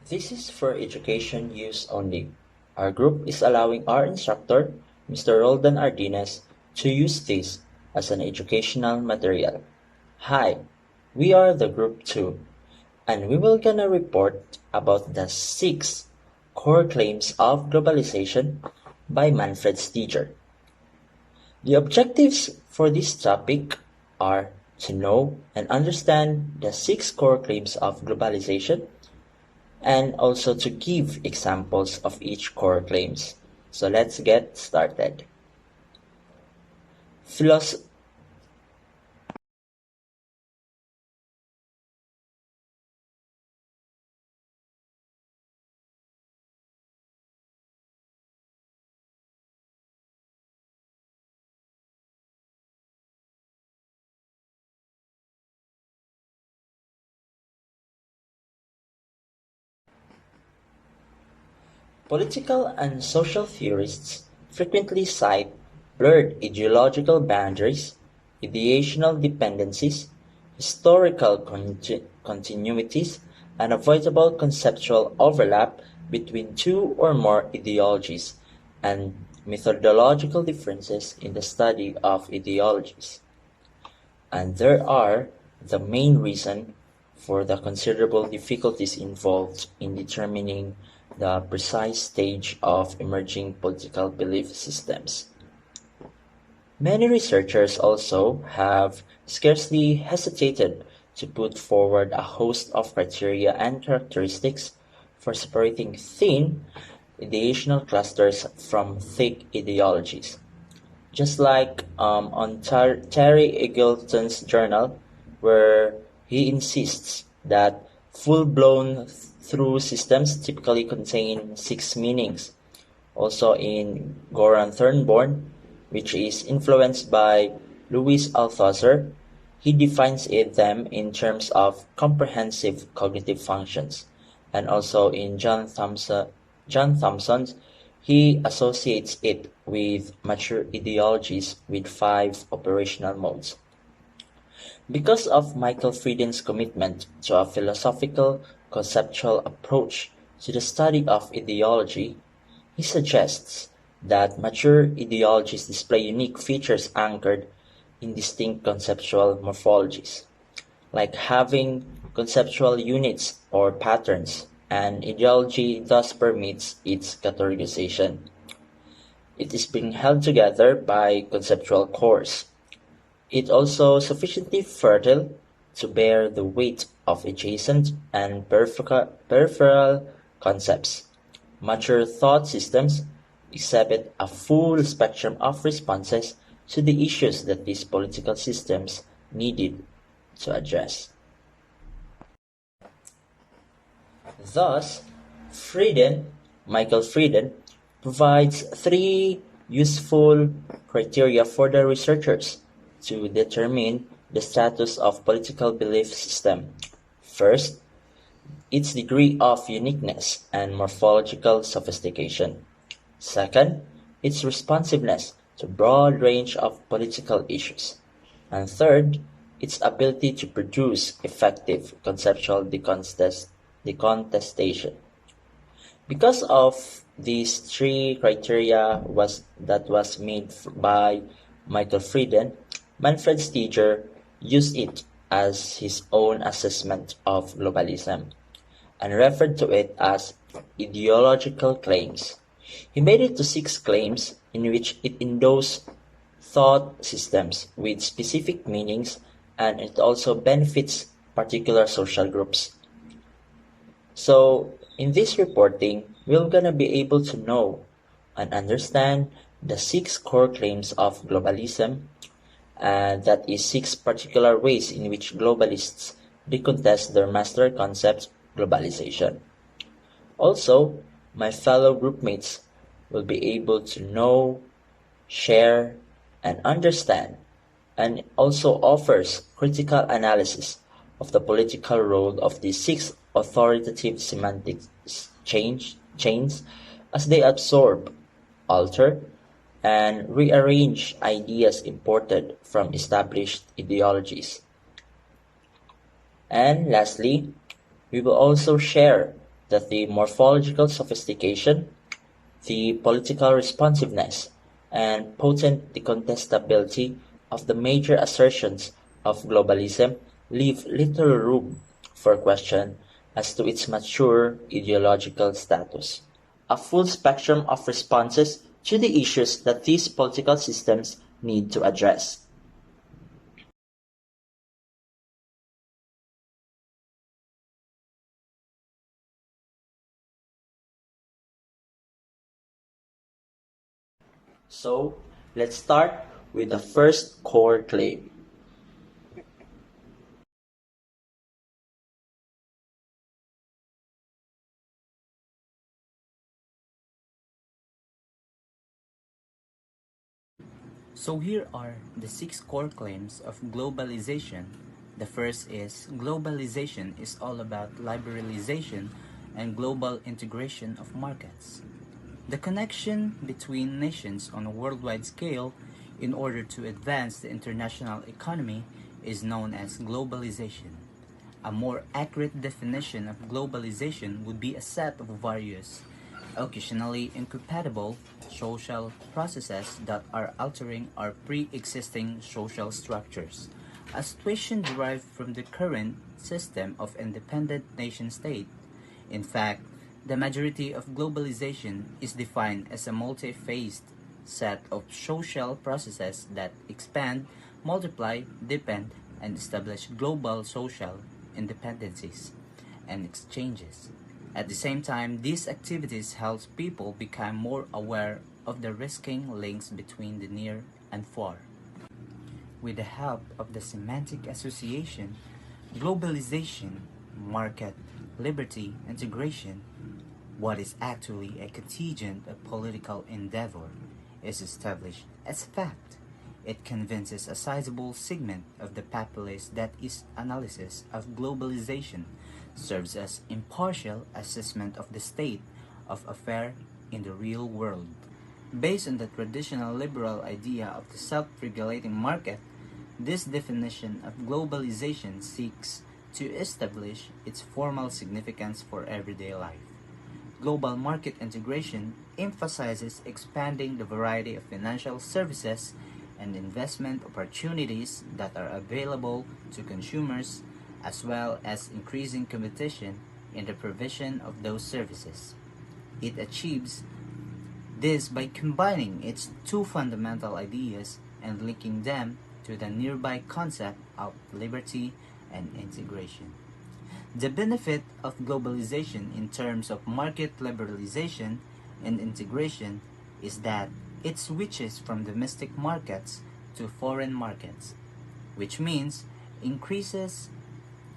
This is for education use only. Our group is allowing our instructor, Mr. Roldan Ardines, to use this as an educational material. Hi, we are the group 2, and we will gonna report about the 6 core claims of globalization by Manfred Steger. The objectives for this topic are to know and understand the 6 core claims of globalization and also to give examples of each core claims. So let's get started. Philos- Political and social theorists frequently cite blurred ideological boundaries, ideational dependencies, historical continuities, and avoidable conceptual overlap between two or more ideologies, and methodological differences in the study of ideologies. And there are the main reason for the considerable difficulties involved in determining the precise stage of emerging political belief systems. Many researchers also have scarcely hesitated to put forward a host of criteria and characteristics for separating thin ideational clusters from thick ideologies. Just like on Terry Eagleton's journal, where he insists that full-blown through systems typically contain 6 meanings. Also in Goran Thornborn, which is influenced by Louis Althusser, he defines them in terms of comprehensive cognitive functions. And also in John Thompson's, he associates it with mature ideologies with 5 operational modes. Because of Michael Frieden's commitment to a philosophical conceptual approach to the study of ideology, he suggests that mature ideologies display unique features anchored in distinct conceptual morphologies, like having conceptual units or patterns, and ideology thus permits its categorization. It is being held together by conceptual cores. It also sufficiently fertile to bear the weight of adjacent and peripheral concepts. Mature thought systems exhibit a full spectrum of responses to the issues that these political systems needed to address. Thus, Michael Frieden, provides 3 useful criteria for the researchers to determine the status of political belief system. First, its degree of uniqueness and morphological sophistication. Second, its responsiveness to broad range of political issues. And third, its ability to produce effective conceptual decontestation. Because of these 3 criteria that was made by Michael Frieden, Manfred Steger used it as his own assessment of globalism and referred to it as ideological claims. He made it to 6 claims in which it endorsed thought systems with specific meanings, and it also benefits particular social groups. So in this reporting, we're gonna be able to know and understand the 6 core claims of globalism, and that is 6 particular ways in which globalists decontest their master concept, globalization. Also, my fellow groupmates will be able to know, share, and understand, and also offers critical analysis of the political role of these 6 authoritative semantic chains as they absorb, alter, and rearrange ideas imported from established ideologies. And lastly, we will also share that the morphological sophistication, the political responsiveness, and potent decontestability of the major assertions of globalism leave little room for question as to its mature ideological status. A full spectrum of responses to the issues that these political systems need to address. So, let's start with the first core claim. So here are the six core claims of globalization. The first is globalization is all about liberalization and global integration of markets. The connection between nations on a worldwide scale in order to advance the international economy is known as globalization. A more accurate definition of globalization would be a set of various, occasionally incompatible social processes that are altering our pre-existing social structures, a situation derived from the current system of independent nation-state. In fact, the majority of globalization is defined as a multi-phased set of social processes that expand, multiply, depend, and establish global social independencies and exchanges. At the same time, these activities help people become more aware of the risking links between the near and far. With the help of the semantic association, globalization, market, liberty, integration, what is actually a contingent of political endeavor, is established as fact. It convinces a sizable segment of the populace that its analysis of globalization serves as impartial assessment of the state of affairs in the real world. Based on the traditional liberal idea of the self-regulating market, this definition of globalization seeks to establish its formal significance for everyday life. Global market integration emphasizes expanding the variety of financial services and investment opportunities that are available to consumers, as well as increasing competition in the provision of those services. It achieves this by combining its two fundamental ideas and linking them to the nearby concept of liberty and integration. The benefit of globalization in terms of market liberalization and integration is that it switches from domestic markets to foreign markets, which means increases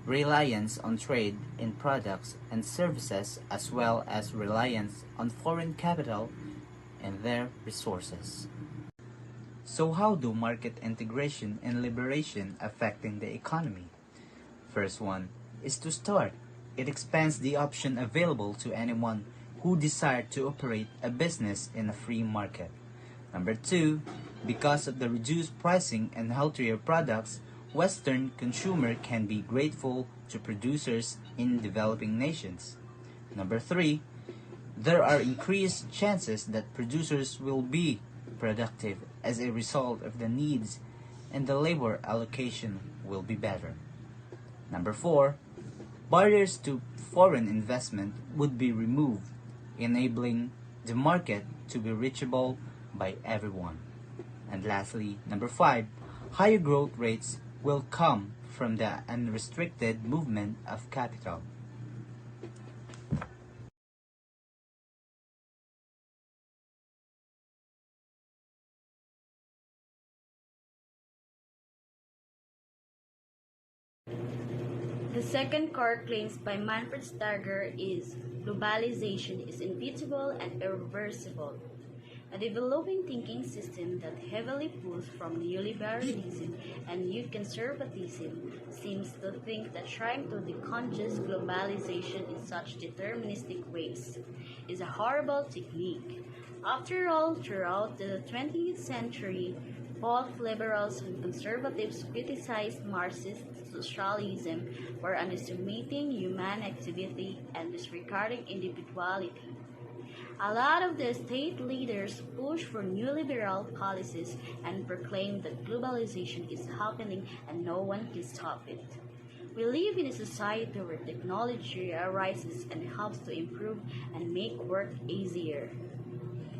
reliance on trade in products and services as well as reliance on foreign capital and their resources. So how do market integration and liberation affecting the economy? First one is to start. It expands the option available to anyone who desire to operate a business in a free market. Number two, because of the reduced pricing and healthier products, Western consumer can be grateful to producers in developing nations. Number three, there are increased chances that producers will be productive as a result of the needs and the labor allocation will be better. Number four, barriers to foreign investment would be removed, enabling the market to be reachable by everyone. And lastly, number five, higher growth rates will come from the unrestricted movement of capital. The second core claims by Manfred Steger is globalization is inevitable and irreversible. A developing thinking system that heavily pulls from neoliberalism and youth conservatism seems to think that trying to decongest globalization in such deterministic ways is a horrible technique. After all, throughout the 20th century, Both liberals and conservatives criticized Marxist socialism for underestimating human activity and disregarding individuality. A lot of the state leaders push for new liberal policies and proclaim that globalization is happening and no one can stop it. We live in a society where technology arises and helps to improve and make work easier.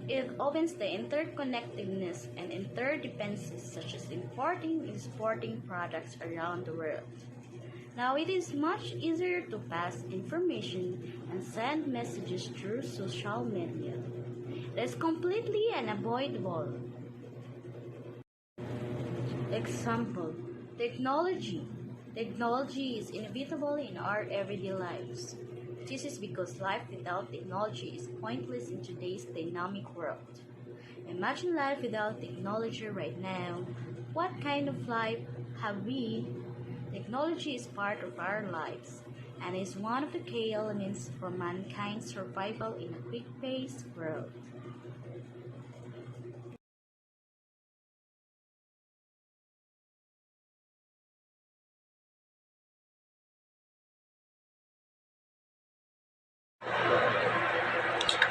It opens the interconnectedness and interdependencies such as importing and exporting products around the world. Now it is much easier to pass information and send messages through social media. It is completely unavoidable. Example, technology. Technology is inevitable in our everyday lives. This is because life without technology is pointless in today's dynamic world. Imagine life without technology right now. What kind of life have we? Technology is part of our lives and is one of the key elements for mankind's survival in a quick-paced world.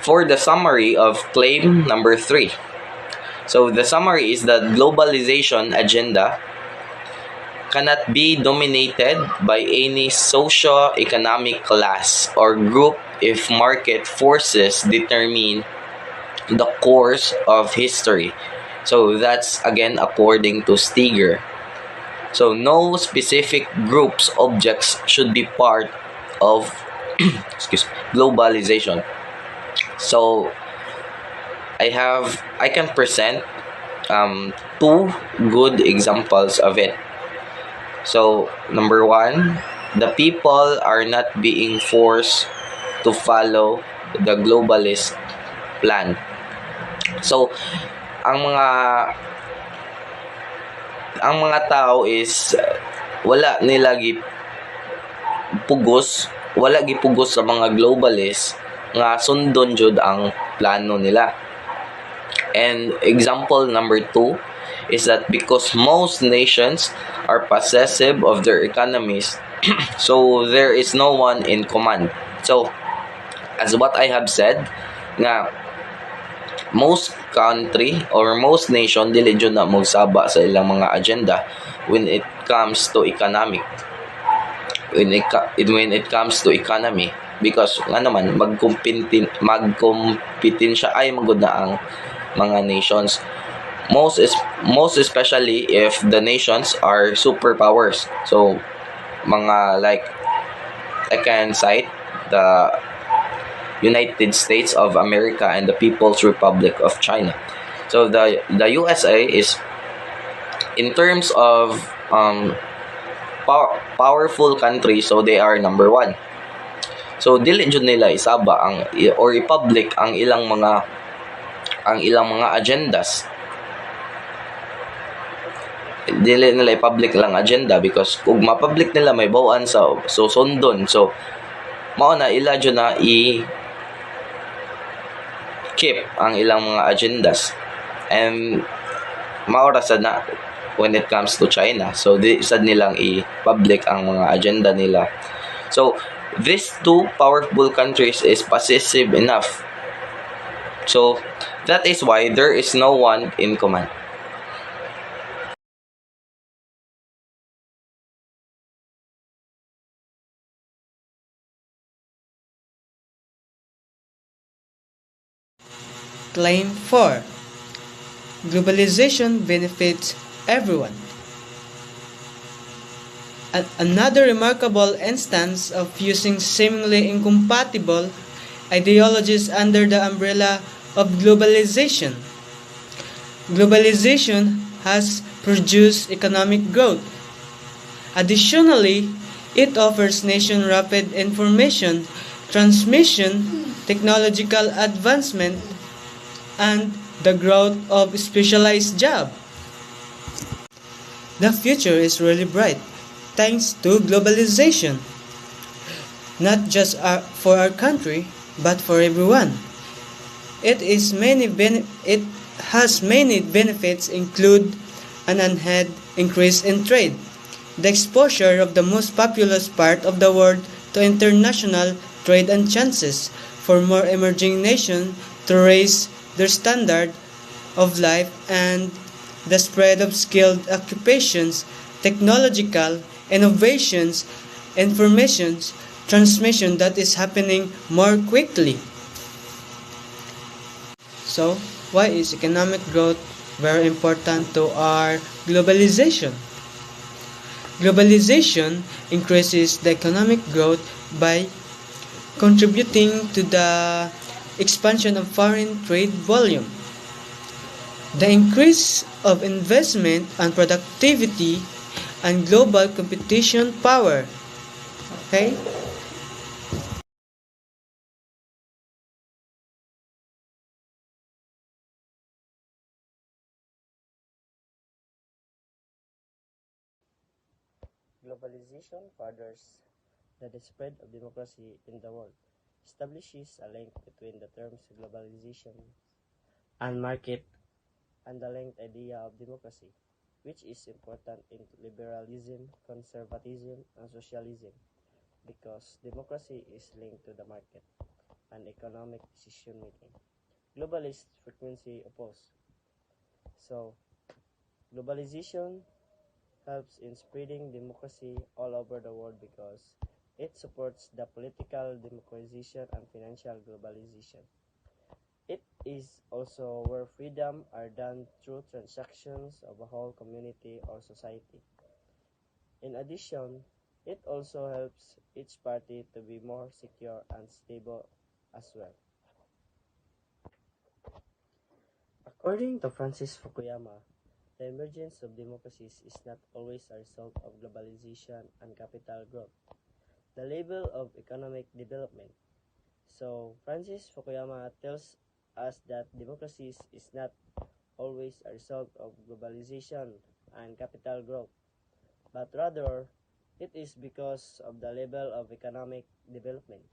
For the summary of claim number 3. So the summary is that globalization agenda cannot be dominated by any socio-economic class or group if market forces determine the course of history. So that's again according to Steger. So no specific groups objects should be part of globalization. So I can present two good examples of it. So number one, the people are not being forced to follow the globalist plan. So ang mga tao is wala nila gipugos sa mga globalist nga sundon jud ang plano nila. And example number 2 is that because most nations are possessive of their economies, so there is no one in command. So as what I have said, nga most country or most nation dili jud na magsaba sa ilang mga agenda when it comes to economic. When it comes to economy, because nga naman magkompetensya ay magud na ang mga nations, most especially if the nations are superpowers. So mga like I can cite the United States of America and the People's Republic of China. So the USA is, in terms of powerful country, so they are number 1. So dili jud nila isaba or i-public ang ilang mga agendas. Dili nila i-public lang agenda because kung ma-public nila may bawaan sa sundon. So mao na ila jud na keep ang ilang mga agendas. And maora sad na when it comes to China. So di sad nilang i-public ang mga agenda nila. So these two powerful countries is possessive enough. So that is why there is no one in command. Claim 4. Globalization benefits everyone. Another remarkable instance of using seemingly incompatible ideologies under the umbrella of globalization. Globalization has produced economic growth. Additionally, it offers nations rapid information transmission, technological advancement, and the growth of specialized jobs. The future is really bright thanks to globalization, not just for our country, but for everyone. It has many benefits include an unheard increase in trade. The exposure of the most populous part of the world to international trade and chances for more emerging nations to raise their standard of life and the spread of skilled occupations, technological innovations, information transmission that is happening more quickly. So, why is economic growth very important to our globalization? Globalization increases the economic growth by contributing to the expansion of foreign trade volume. The increase of investment and productivity and global competition power. Okay? Globalization furthers the spread of democracy in the world, establishes a link between the terms globalization and market and the linked idea of democracy, which is important in liberalism, conservatism, and socialism, because democracy is linked to the market and economic decision making. Globalists frequently oppose. So, globalization helps in spreading democracy all over the world because it supports the political democratization and financial globalization. It is also where freedom are done through transactions of a whole community or society. In addition, it also helps each party to be more secure and stable as well. According to Francis Fukuyama, the emergence of democracies is not always a result of globalization and capital growth, the level of economic development. So, Francis Fukuyama tells us that democracies is not always a result of globalization and capital growth, but rather it is because of the level of economic development.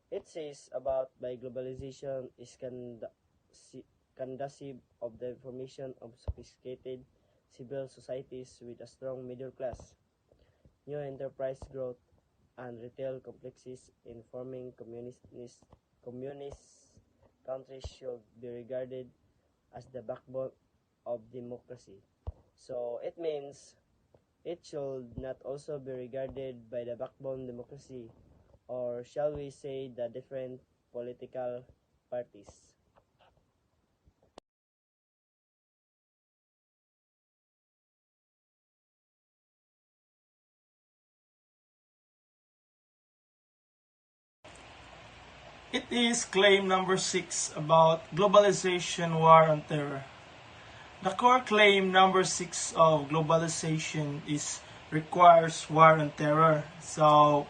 It says about by globalization is conducive of the formation of sophisticated civil societies with a strong middle class, new enterprise growth, and retail complexes in forming communist countries should be regarded as the backbone of democracy. So it means it should not also be regarded by the backbone democracy, or shall we say the different political parties. It is claim number 6 about globalization war on terror. The core claim number 6 of globalization is requires war on terror. So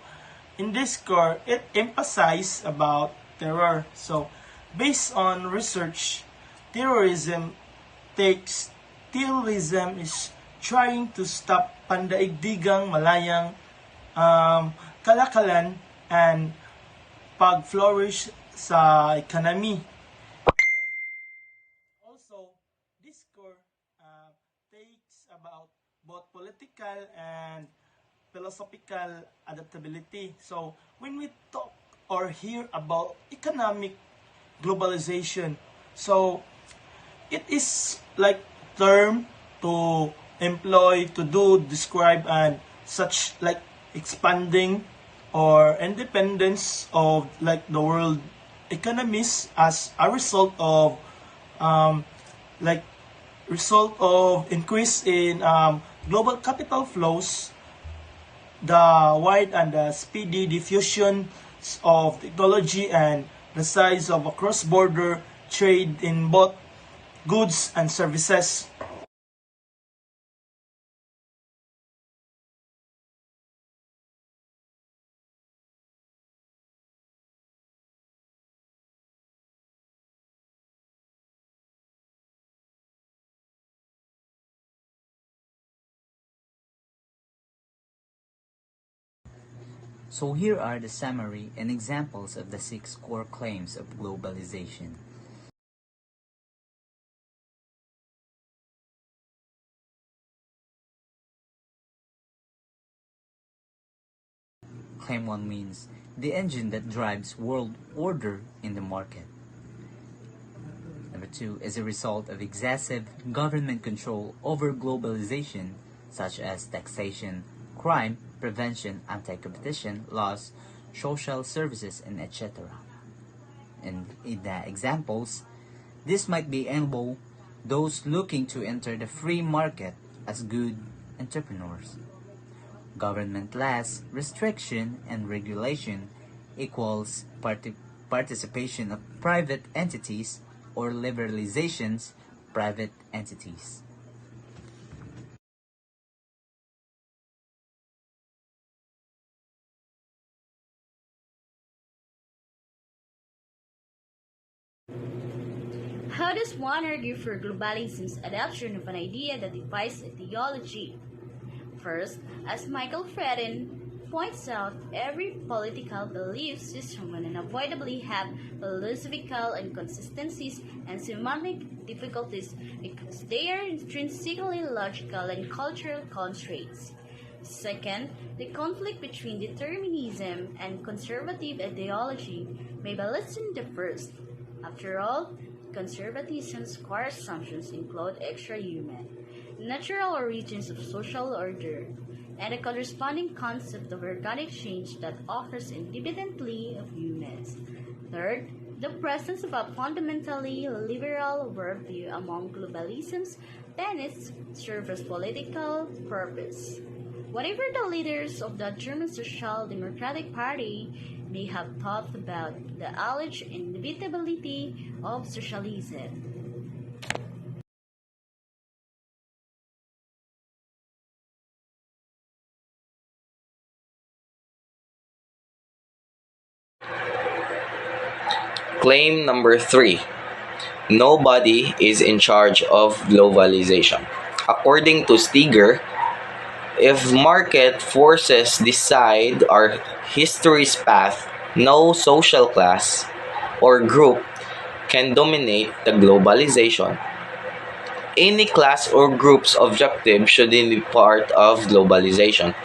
in this core, it emphasizes about terror. So based on research, terrorism terrorism is trying to stop pandaigdigang malayang kalakalan and pag-flourish sa economy. Also, this core takes about both political and philosophical adaptability. So, when we talk or hear about economic globalization, so it is like term to employ to do describe and such like expanding or independence of like the world economies as a result of um, like result of increase in global capital flows, the wide and the speedy diffusion of technology, and the size of a cross-border trade in both goods and services. So here are the summary and examples of the 6 core claims of globalization. Claim 1 means the engine that drives world order in the market. Number 2 is a result of excessive government control over globalization, such as taxation, crime prevention, anti-competition laws, social services, and etc. And in the examples, this might be enable those looking to enter the free market as good entrepreneurs. Government laws, restriction, and regulation equals participation of private entities or liberalizations private entities. How does one argue for globalism's adoption of an idea that defies ideology? First, as Michael Fredin points out, every political belief system will unavoidably have philosophical inconsistencies and semantic difficulties because they are intrinsically logical and cultural constraints. Second, the conflict between determinism and conservative ideology may be lessened the first. After all, conservatism's core assumptions include extra-human, natural origins of social order, and a corresponding concept of organic change that offers independently of humans. Third, the presence of a fundamentally liberal worldview among globalism's tenets serves as political purpose. Whatever the leaders of the German Social Democratic Party may have thought about the alleged inevitability of socialism. Claim number 3. Nobody is in charge of globalization. According to Steger, if market forces decide our history's path, no social class or group can dominate the globalization. Any class or group's objective shouldn't be part of globalization.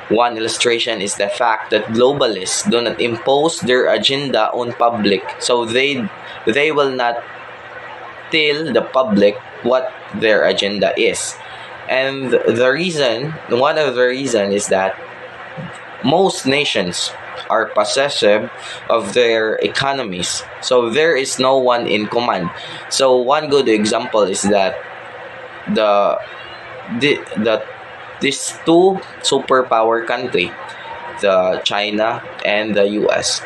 One illustration is the fact that globalists do not impose their agenda on public, so they will not tell the public what their agenda is. And one of the reason is that most nations are possessive of their economies. So there is no one in command. So one good example is that these two superpower country, the China and the US.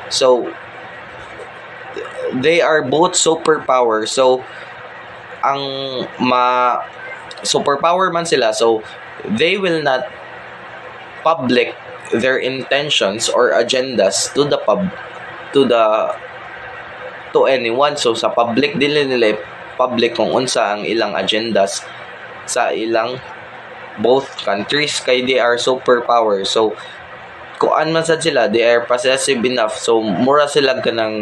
So they are both superpower. So ang superpower man sila, so they will not public their intentions or agendas to anyone. So sa public dili nila public kung unsa ang ilang agendas sa ilang both countries kay they are superpower. So kuan man sad sila, they are possessive enough, so mura sila kanang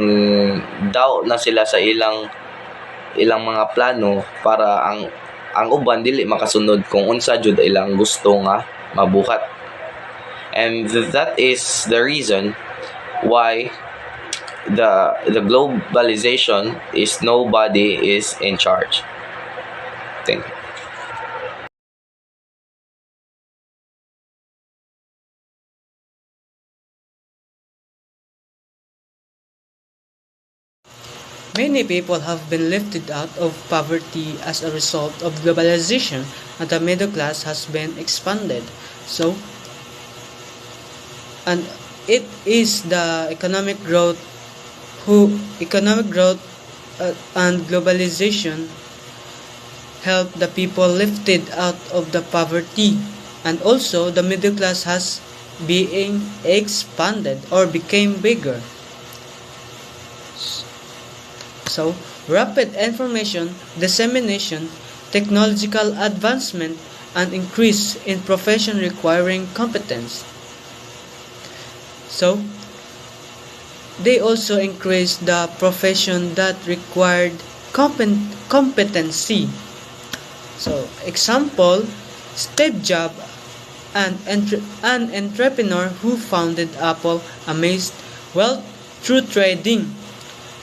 daw na sila sa ilang mga plano para ang uban dili makasunod kung unsa jud ilang gusto nga mabuhat. And that is the reason why the globalization is nobody is in charge. Thank you. Many people have been lifted out of poverty as a result of globalization, and the middle class has been expanded. And it is the economic growth and globalization help the people lifted out of the poverty, and also the middle class has being expanded or became bigger. So, rapid information dissemination, technological advancement, and increase in profession requiring competence. So, they also increased the profession that required competency. So, example, Steve Jobs An entrepreneur who founded Apple amazed wealth through trading.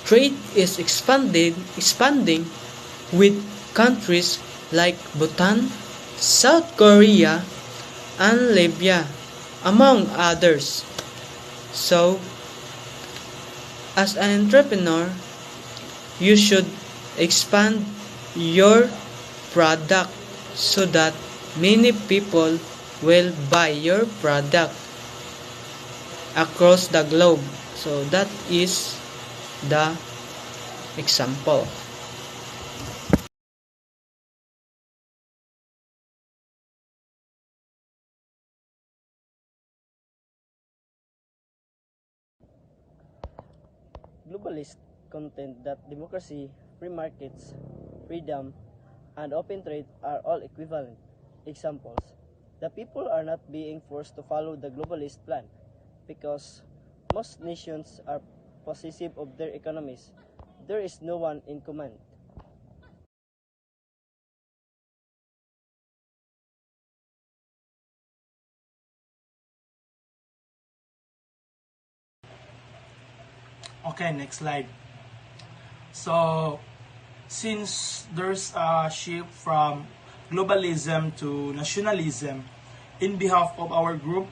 Trade is expanding with countries like Bhutan, South Korea, and Libya, among others. So, as an entrepreneur, you should expand your product so that many people will buy your product across the globe. So that is the example. Globalists contend that democracy, free markets, freedom, and open trade are all equivalent. Examples: the people are not being forced to follow the globalist plan because most nations are possessive of their economies. There is no one in command. Okay, next slide. So, since there's a shift from globalism to nationalism, in behalf of our group,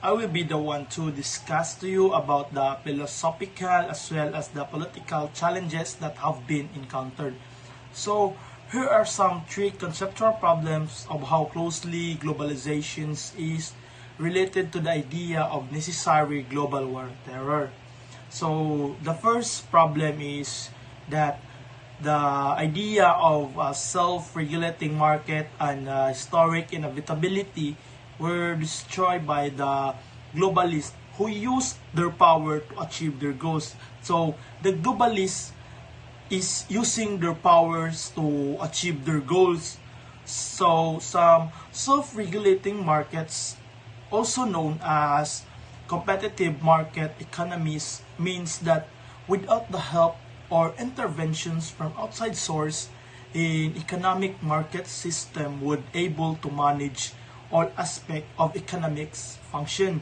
I will be the one to discuss to you about the philosophical as well as the political challenges that have been encountered. So, here are some three conceptual problems of how closely globalization is related to the idea of necessary global war terror. So the first problem is that the idea of a self-regulating market and historic inevitability were destroyed by the globalists who used their power to achieve their goals. So the globalists is using their powers to achieve their goals. So some self-regulating markets, also known as competitive market economies, means that without the help or interventions from outside source, an economic market system would able to manage all aspect of economics function.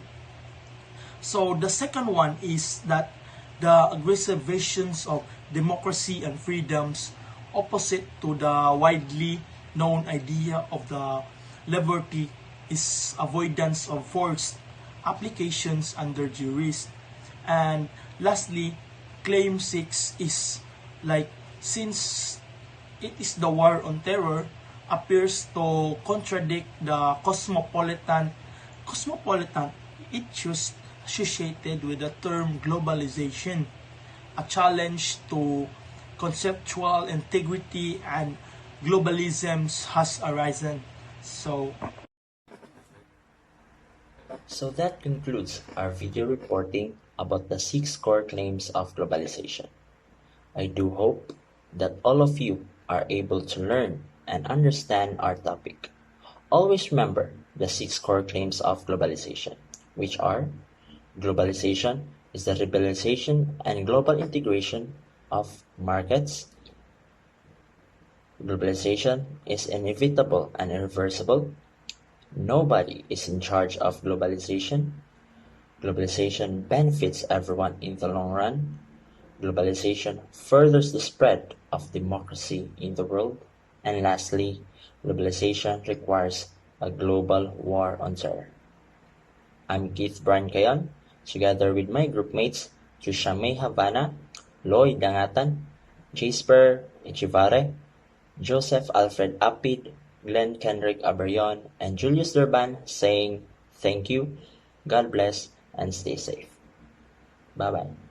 So the second one is that the aggressive visions of democracy and freedoms opposite to the widely known idea of the liberty is avoidance of forced applications under duress. And lastly, claim 6 is like, since it is the war on terror, appears to contradict the cosmopolitan issues associated with the term globalization, a challenge to conceptual integrity and globalism has arisen. So that concludes our video reporting about the 6 core claims of globalization. I do hope that all of you are able to learn and understand our topic. Always remember the 6 core claims of globalization, which are: globalization is the liberalization and global integration of markets. Globalization is inevitable and irreversible. Nobody is in charge of globalization. Globalization benefits everyone in the long run. Globalization furthers the spread of democracy in the world. And lastly, globalization requires a global war on terror. I'm Keith Brian Cayon, together with my groupmates Trisha May Havana, Lloyd Dangatan, Jasper Echivare, Joseph Alfred Apid, Glenn Kendrick Aberyon, and Julius Durban, saying thank you, God bless, and stay safe. Bye-bye.